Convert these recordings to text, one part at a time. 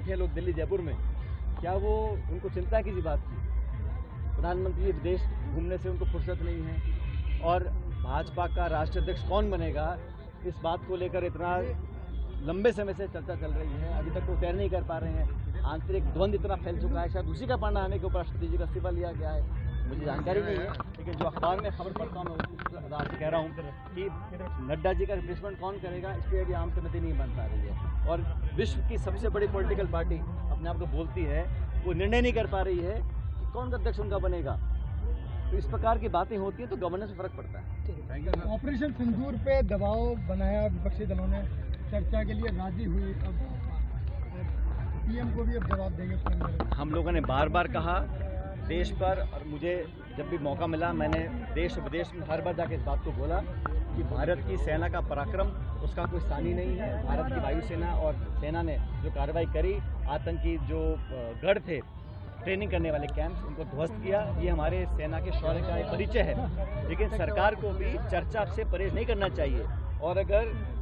बैठे हैं लोग दिल्ली जयपुर में, क्या वो उनको चिंता है किसी बात की? प्रधानमंत्री विदेश घूमने से उनको फुर्सत नहीं है, और भाजपा का राष्ट्रीय अध्यक्ष कौन बनेगा इस बात को लेकर इतना लंबे समय से चर्चा चल रही है। अभी तक वो तय नहीं कर पा रहे हैं। आंतरिक द्वंद्व इतना फैल चुका है, शायद उसी का परिणाम है कि उपराष्ट्रपति जी का इस्तीफा लिया गया है। मुझे जानकारी नहीं है, लेकिन जो अखबार में खबर पढ़ता हूँ मैं उस आपसे कह रहा हूँ कि नड्डा जी का रिप्लेसमेंट कौन करेगा, इस पर अभी आम सहमति नहीं बन पा रही है। और विश्व की सबसे बड़ी पॉलिटिकल पार्टी अपने आप को बोलती है, वो निर्णय नहीं कर पा रही है कि कौन अध्यक्ष उनका बनेगा। तो इस प्रकार की बातें होती हैं तो गवर्नेंस में फर्क पड़ता है। ऑपरेशन सिंदूर पे दबाव बनाया विपक्षी दलों ने, चर्चा के लिए राजी हुई, अब पीएम को भी अब जवाब देंगे। हम लोगों ने बार बार कहा देश पर, और मुझे जब भी मौका मिला मैंने देश और विदेश में हर बार जाके इस बात को बोला कि भारत की सेना का पराक्रम, उसका कोई स्थानी नहीं है। भारत की वायुसेना और सेना ने जो कार्रवाई करी, आतंकी जो गढ़ थे, ट्रेनिंग करने वाले कैंप्स, उनको ध्वस्त किया, ये हमारे सेना के शौर्य का एक परिचय है। लेकिन सरकार को भी चर्चा से परहेज नहीं करना चाहिए, और अगर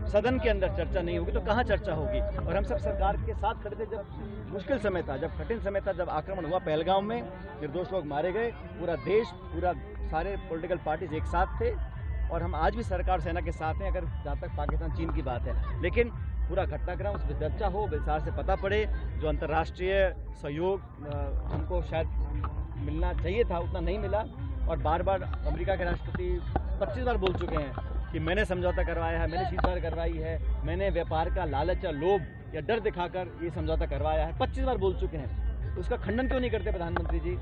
सदन के अंदर चर्चा नहीं होगी तो कहाँ चर्चा होगी। और हम सब सरकार के साथ खड़े थे जब मुश्किल समय था, जब कठिन समय था, जब आक्रमण हुआ पहलगाम में, निर्दोष लोग मारे गए, पूरा देश, पूरा सारे पॉलिटिकल पार्टीज एक साथ थे, और हम आज भी सरकार सेना के साथ हैं, अगर जहाँ तक पाकिस्तान चीन की बात है। लेकिन पूरा घटनाक्रम उस पर चर्चा हो, विस्तार से पता पड़े, जो अंतर्राष्ट्रीय सहयोग हमको शायद मिलना चाहिए था उतना नहीं मिला। और बार बार अमेरिका के राष्ट्रपति 25 बार बोल चुके हैं कि मैंने समझौता करवाया है, मैंने सीजफायर करवाई है, मैंने व्यापार का लालच या लोभ या डर दिखाकर ये समझौता करवाया है, 25 बार बोल चुके हैं। तो उसका खंडन क्यों नहीं करते प्रधानमंत्री जी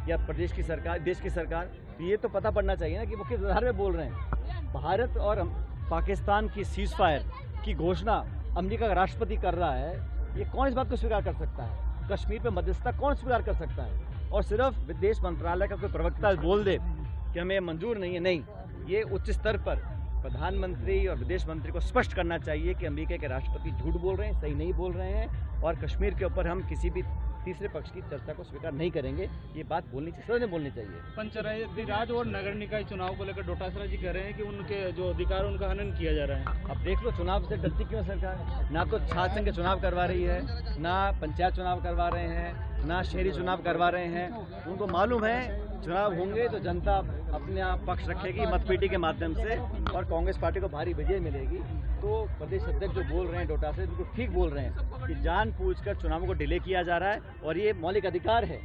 या प्रदेश की सरकार, देश की सरकार? तो ये तो पता पड़ना चाहिए ना कि वो किस आधार में बोल रहे हैं। भारत और पाकिस्तान की सीजफायर की घोषणा अमेरिका का राष्ट्रपति कर रहा है, ये कौन इस बात को स्वीकार कर सकता है? कश्मीर पर मध्यस्थता कौन स्वीकार कर सकता है? और सिर्फ विदेश मंत्रालय का कोई प्रवक्ता बोल दे कि हमें मंजूर नहीं है, नहीं, ये उच्च स्तर पर प्रधानमंत्री और विदेश मंत्री को स्पष्ट करना चाहिए कि अमेरिका के राष्ट्रपति झूठ बोल रहे हैं, सही नहीं बोल रहे हैं, और कश्मीर के ऊपर हम किसी भी तीसरे पक्ष की चर्चा को स्वीकार नहीं करेंगे। ये बात बोलनी चाहिए, सदन में बोलनी चाहिए। पंचायती राज और नगर निकाय चुनाव को लेकर डोटासरा जी कह रहे हैं कि उनके जो अधिकार उनका हनन किया जा रहा है। अब देख लो, चुनाव से डरती क्यों सरकार? ना तो छात्र संघ के चुनाव करवा रही है, ना पंचायत चुनाव करवा रहे हैं, ना शहरी चुनाव करवा रहे हैं। उनको मालूम है चुनाव होंगे तो जनता अपने पक्ष रखेगी मतपेटी के माध्यम से, और कांग्रेस पार्टी को भारी विजय मिलेगी। तो प्रदेश अध्यक्ष जो बोल रहे हैं डोटासरा, बिल्कुल ठीक बोल रहे हैं कि जानबूझकर चुनावों को डिले किया जा रहा है, और ये मौलिक अधिकार है।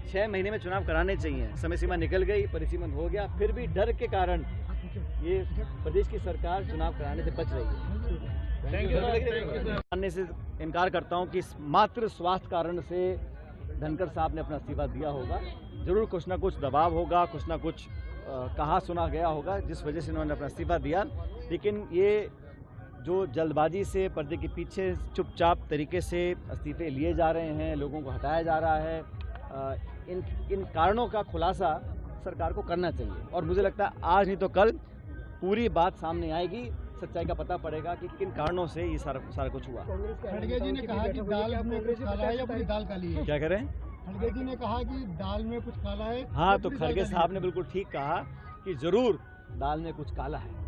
6 महीने में चुनाव कराने चाहिए, समय सीमा निकल गई, परिसीमन हो गया, फिर भी डर के कारण ये प्रदेश की सरकार चुनाव कराने से बच रही है। मानने से इनकार करता हूँ कि मात्र स्वास्थ्य कारण से धनखड़ साहब ने अपना इस्तीफा दिया होगा। जरूर कुछ ना कुछ दबाव होगा, कुछ ना कुछ कहा सुना गया होगा जिस वजह से उन्होंने अपना इस्तीफा दिया। लेकिन ये जो जल्दबाजी से पर्दे के पीछे चुपचाप तरीके से इस्तीफे लिए जा रहे हैं, लोगों को हटाया जा रहा है, इन कारणों का खुलासा सरकार को करना चाहिए। और मुझे लगता है आज नहीं तो कल पूरी बात सामने आएगी, सच्चाई का पता पड़ेगा कि किन कारणों से ये सारा कुछ हुआ। खड़गे जी ने कहा कि दाल में कुछ काला है या पूरी दाल काली है? क्या कह रहे हैं? खड़गे जी ने कहा कि दाल में कुछ काला है। हाँ, तो खड़गे साहब ने बिल्कुल ठीक कहा कि जरूर दाल में कुछ काला है,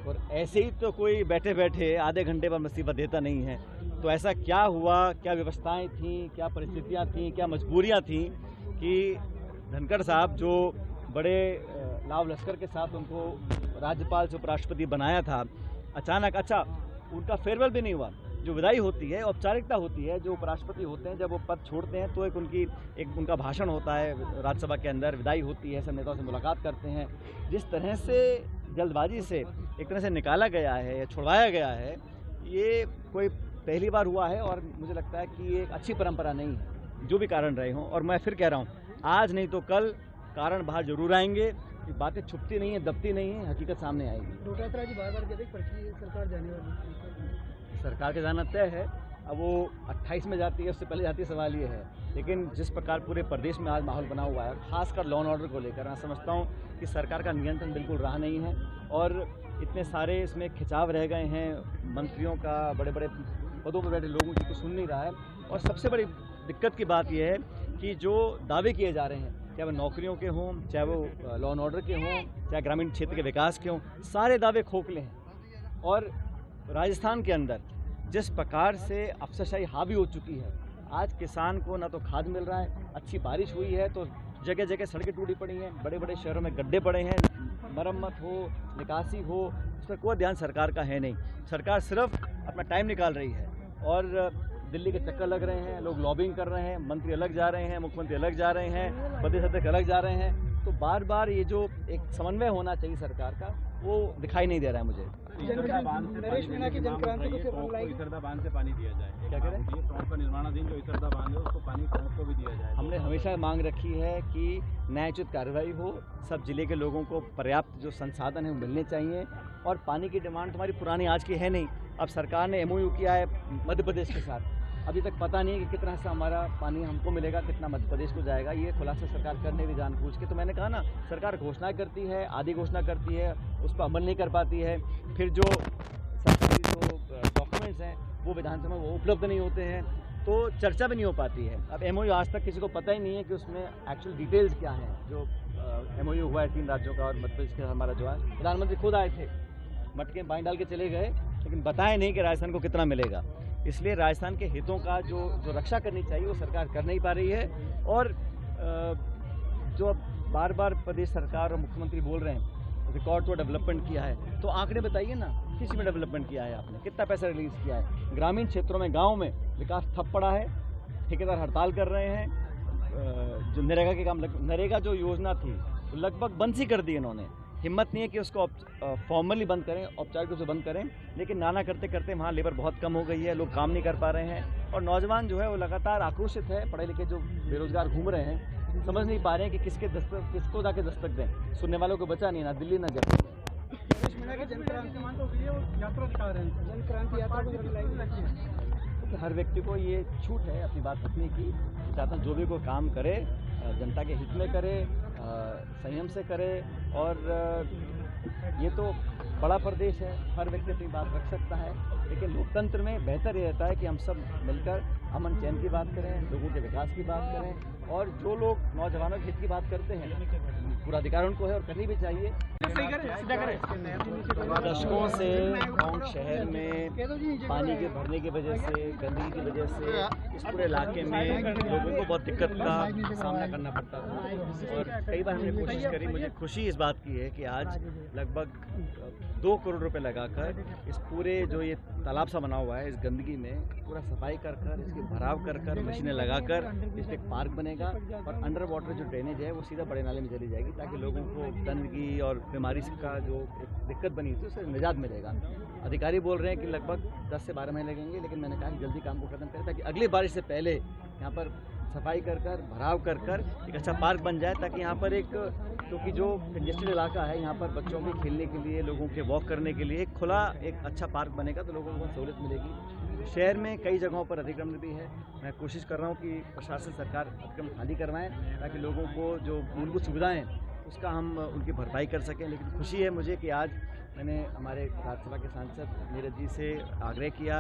और ऐसे ही तो कोई बैठे बैठे आधे घंटे पर इस्तीफा देता नहीं है। तो ऐसा क्या हुआ, क्या व्यवस्थाएं थीं, क्या परिस्थितियां थीं, क्या मजबूरियां थीं कि धनखड़ साहब जो बड़े लाव लश्कर के साथ उनको राज्यपाल से उपराष्ट्रपति बनाया था, अचानक अच्छा उनका फेयरवेल भी नहीं हुआ। जो विदाई होती है, औपचारिकता होती है, जो उपराष्ट्रपति होते हैं जब वो पद छोड़ते हैं तो एक उनका भाषण होता है राज्यसभा के अंदर, विदाई होती है, सब नेताओं से मुलाकात करते हैं। जिस तरह से जल्दबाजी से एक तरह से निकाला गया है या छुड़वाया गया है, ये कोई पहली बार हुआ है, और मुझे लगता है कि ये एक अच्छी परंपरा नहीं है, जो भी कारण रहे हों। और मैं फिर कह रहा हूँ, आज नहीं तो कल कारण बाहर जरूर आएंगे। बातें छुपती नहीं है, दबती नहीं है, हकीकत सामने आएगी। डोटासरा जी बार-बार कहते हैं सरकार जाने वाली, सरकार का जाना तय है। अब वो 28 में जाती है, उससे पहले जाती है, सवाल ये है। लेकिन जिस प्रकार पूरे प्रदेश में आज माहौल बना हुआ है, खासकर लॉ एंड ऑर्डर को लेकर, मैं समझता हूँ कि सरकार का नियंत्रण बिल्कुल रहा नहीं है, और इतने सारे इसमें खिंचाव रह गए हैं। मंत्रियों का, बड़े बड़े पदों पर बैठे लोगों की कुछ सुन नहीं रहा है। और सबसे बड़ी दिक्कत की बात यह है कि जो दावे किए जा रहे हैं, चाहे वो नौकरियों के हों, चाहे वो लॉ एंड ऑर्डर के हों, चाहे ग्रामीण क्षेत्र के विकास के हों, सारे दावे खोखले हैं। और राजस्थान के अंदर जिस प्रकार से अफसरशाही हावी हो चुकी है, आज किसान को ना तो खाद मिल रहा है, अच्छी बारिश हुई है तो जगह जगह सड़कें टूटी पड़ी हैं, बड़े बड़े शहरों में गड्ढे पड़े हैं, मरम्मत हो, निकासी हो, उस पर कोई ध्यान सरकार का है नहीं। सरकार सिर्फ अपना टाइम निकाल रही है और दिल्ली के चक्कर लग रहे हैं, लोग लॉबिंग कर रहे हैं, मंत्री अलग जा रहे हैं, मुख्यमंत्री अलग जा रहे हैं, प्रदेश अध्यक्ष अलग जा रहे हैं। तो बार बार ये जो एक समन्वय होना चाहिए सरकार का, वो दिखाई नहीं दे रहा है मुझे। नरेश मीणा की जनक्रांति को इसरदा बांध से पानी दिया जाए। क्या कह रहे हैं? ये टोंक का निर्माणाधीन जो इसरदा बांध है उसको पानी टोंक को भी दिया जाए। हमने हमेशा मांग रखी है कि न्यायोचित कार्रवाई हो, सब जिले के लोगों को पर्याप्त जो संसाधन है वो मिलने चाहिए। और पानी की डिमांड तुम्हारी पुरानी आज की है नहीं। अब सरकार ने MOU किया है मध्य प्रदेश के साथ, अभी तक पता नहीं कि कितना हिस्सा हमारा पानी हमको मिलेगा, कितना मध्य प्रदेश को जाएगा, ये खुलासा सरकार करने भी जानबूझ के। तो मैंने कहा ना, सरकार घोषणा करती है, आधी घोषणा करती है, उस पर अमल नहीं कर पाती है, फिर जो सरकारी जो डॉक्यूमेंट्स हैं वो विधानसभा में वो उपलब्ध नहीं होते हैं, तो चर्चा भी नहीं हो पाती है। अब MOU आज तक किसी को पता ही नहीं है कि उसमें एक्चुअल डिटेल्स क्या हैं। जो MOU हुआ है 3 राज्यों का और मध्य प्रदेश का हमारा जो है, प्रधानमंत्री खुद आए थे, मटके बाई डाल के चले गए, लेकिन बताया नहीं कि राजस्थान को कितना मिलेगा। इसलिए राजस्थान के हितों का जो रक्षा करनी चाहिए वो सरकार कर नहीं पा रही है। और जो अब बार बार प्रदेश सरकार और मुख्यमंत्री बोल रहे हैं रिकॉर्ड तो डेवलपमेंट किया है, तो आंकड़े बताइए ना, किसी में डेवलपमेंट किया है आपने, कितना पैसा रिलीज़ किया है? ग्रामीण क्षेत्रों में, गाँव में विकास ठप पड़ा है, ठेकेदार हड़ताल कर रहे हैं। जो नरेगा के काम, नरेगा जो योजना थी लगभग बंद सी कर दी इन्होंने। हिम्मत नहीं है कि उसको फॉर्मली बंद करें, औपचारिक रूप से बंद करें, लेकिन नाना करते करते वहाँ लेबर बहुत कम हो गई है, लोग काम नहीं कर पा रहे हैं। और नौजवान जो है वो लगातार आक्रोशित है, पढ़े लिखे जो बेरोजगार घूम रहे हैं, समझ नहीं पा रहे हैं कि किसको जाके दस्तक दें। सुनने वालों को बचा नहीं, ना दिल्ली ना जयपुर। नरेश मीणा की जनक्रांति यात्रा दिखा रहे हैं, जनक्रांति यात्रा को हर व्यक्ति को ये छूट है अपनी बात रखने की। चाहता हूँ जो भी कोई काम करे जनता के हित में करे, संयम से करे। और ये तो बड़ा प्रदेश है, हर व्यक्ति अपनी बात रख सकता है, लेकिन लोकतंत्र में बेहतर ये रहता है कि हम सब मिलकर अमन चैन की बात करें, लोगों के विकास की बात करें। और जो लोग नौजवानों के हित की बात करते हैं, पूरा अधिकार उनको है और करनी भी चाहिए। दशकों से टोंक शहर में पानी के भरने की वजह से, गंदगी की वजह से इस पूरे इलाके में लोगों को बहुत दिक्कत का सामना करना पड़ता था। और कई बार हमने कोशिश करी। मुझे खुशी इस बात की है कि आज लगभग 2 करोड़ रुपए लगाकर इस पूरे जो ये तालाब सा बना हुआ है, इस गंदगी में पूरा सफाई कर इसकी भराव कर मशीनें लगाकर इस पर एक पार्क बनेगा। और अंडर वाटर जो ड्रेनेज है वो सीधा बड़े नाले में चली जाएगी, ताकि लोगों को गंदगी और बीमारी का जो एक दिक्कत बनी थी उससे निजात मिलेगा। अधिकारी बोल रहे हैं कि लगभग 10 से 12 महीने लगेंगे, लेकिन मैंने कहा कि जल्दी काम को खत्म करें ताकि अगली बारिश से पहले यहाँ पर सफाई भराव कर एक अच्छा पार्क बन जाए, ताकि यहाँ पर एक, क्योंकि जो कंजेस्टेड इलाका है यहाँ पर बच्चों के खेलने के लिए, लोगों के वॉक करने के लिए खुला एक अच्छा पार्क बनेगा तो लोगों को सहूलियत मिलेगी। शहर में कई जगहों पर अतिक्रमण भी है। मैं कोशिश कर रहा हूँ कि प्रशासन, सरकार अतिक्रमण खाली करवाएं, ताकि लोगों को जो मूलभूत सुविधाएं उसका हम उनकी भरपाई कर सकें। लेकिन खुशी है मुझे कि आज मैंने हमारे राज्यसभा के सांसद नीरज जी से आग्रह किया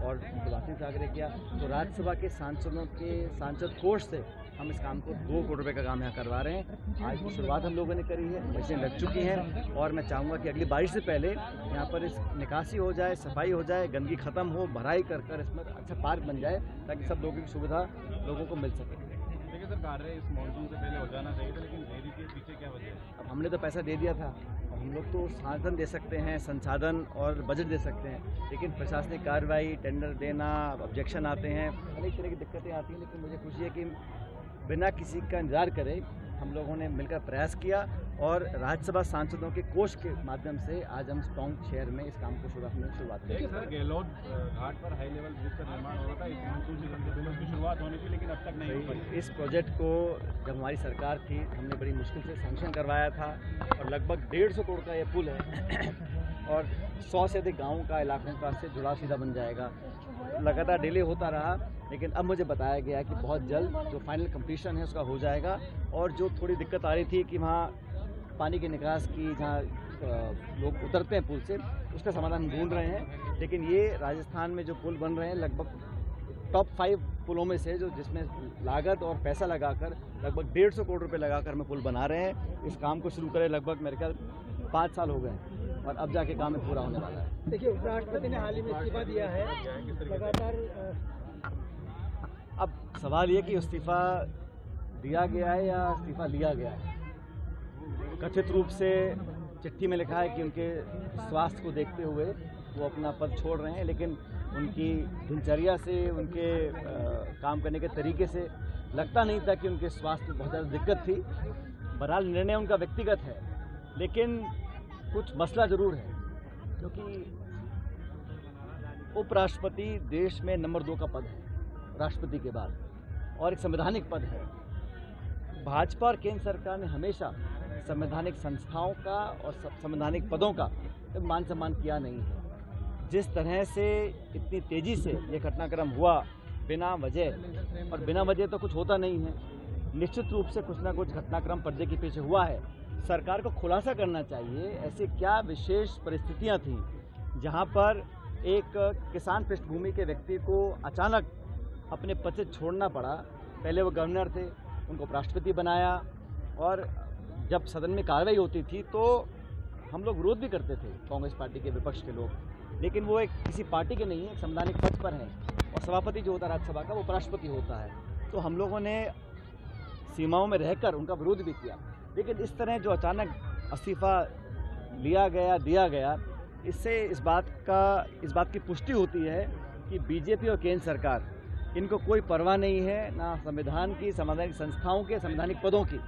और गुलाटी से आग्रह किया, तो राज्यसभा के सांसदों के सांसद कोष से हम इस काम को 2 करोड़ रुपए का काम यहाँ करवा रहे हैं। आज की शुरुआत हम लोगों ने करी है, मशीनें लग चुकी हैं और मैं चाहूँगा कि अगली बारिश से पहले यहाँ पर इस निकासी हो जाए, सफाई हो जाए, गंदगी खत्म हो, भराई कर इसमें अच्छा पार्क बन जाए, ताकि सब लोगों की सुविधा लोगों को मिल सके। देखिए सर, कार्य इस मॉनसून से पहले हो जाना चाहिए था, लेकिन देरी के पीछे क्या वजह है? अब हमने तो पैसा दे दिया था, हम लोग तो साधन दे सकते हैं, संसाधन और बजट दे सकते हैं, लेकिन प्रशासनिक कार्रवाई, टेंडर देना, ऑब्जेक्शन आते हैं, अनेक तरह की दिक्कतें आती हैं। लेकिन मुझे खुशी है कि बिना किसी का इंतजार करे हम लोगों ने मिलकर प्रयास किया और राज्यसभा सांसदों के कोष के माध्यम से आज हम टोंक शहर में इस काम को शुरुआत करेंगे। सर, गहलोत घाट पर हाई लेवल ब्रिज का निर्माण हो रहा था, इस मानसून सीजन से पहले उसकी शुरुआत होनी थी, लेकिन अब तक नहीं हो पाई। इस प्रोजेक्ट को जब हमारी सरकार थी, हमने बड़ी मुश्किल से सैंक्शन करवाया था और लगभग 150 करोड़ का ये पुल है और 100 से अधिक गाँव का, इलाकों का से जुड़ा सीधा बन जाएगा। लगातार डिले होता रहा, लेकिन अब मुझे बताया गया कि बहुत जल्द जो फाइनल कंप्लीशन है उसका हो जाएगा। और जो थोड़ी दिक्कत आ रही थी कि वहाँ पानी के निकास की, जहाँ लोग उतरते हैं पुल से, उसका समाधान हम ढूंढ रहे हैं। लेकिन ये राजस्थान में जो पुल बन रहे हैं लगभग टॉप 5 पुलों में से, जो जिसमें लागत और पैसा लगाकर लगभग 150 करोड़ रुपए लगाकर हम पुल बना रहे हैं। इस काम को शुरू करे लगभग मेरे ख्याल 5 साल हो गए। और अब जाके काम पूरा होने वाला है। देखिए, उपराष्ट्रपति ने हाल ही में इस्तीफा दिया है, लगातार अब सवाल ये कि इस्तीफा दिया गया है या इस्तीफा लिया गया है। कथित रूप से चिट्ठी में लिखा है कि उनके स्वास्थ्य को देखते हुए वो अपना पद छोड़ रहे हैं, लेकिन उनकी दिनचर्या से, उनके काम करने के तरीके से लगता नहीं था कि उनके स्वास्थ्य में बहुत ज़्यादा दिक्कत थी। बहरहाल निर्णय उनका व्यक्तिगत है, लेकिन कुछ मसला ज़रूर है, क्योंकि उपराष्ट्रपति देश में नंबर 2 का पद है राष्ट्रपति के बाद, और एक संवैधानिक पद है। भाजपा और केंद्र सरकार ने हमेशा संवैधानिक संस्थाओं का और संवैधानिक पदों का मान सम्मान किया नहीं है। जिस तरह से इतनी तेज़ी से ये घटनाक्रम हुआ बिना वजह, और बिना वजह तो कुछ होता नहीं है, निश्चित रूप से कुछ ना कुछ घटनाक्रम पर्दे के पीछे हुआ है। सरकार को खुलासा करना चाहिए ऐसे क्या विशेष परिस्थितियां थीं जहां पर एक किसान पृष्ठभूमि के व्यक्ति को अचानक अपने पद से छोड़ना पड़ा। पहले वो गवर्नर थे, उनको उपराष्ट्रपति बनाया, और जब सदन में कार्रवाई होती थी तो हम लोग विरोध भी करते थे, कांग्रेस पार्टी के विपक्ष के लोग, लेकिन वो एक किसी पार्टी के नहीं है, एक संवैधानिक पद पर है, और सभापति जो होता है राज्यसभा का वो उपराष्ट्रपति होता है। तो हम लोगों ने सीमाओं में रहकर उनका विरोध भी किया, लेकिन इस तरह जो अचानक इस्तीफा लिया गया, दिया गया, इससे इस बात की पुष्टि होती है कि बीजेपी और केंद्र सरकार, इनको कोई परवाह नहीं है ना संविधान की, संवैधानिक संस्थाओं के, संवैधानिक पदों की।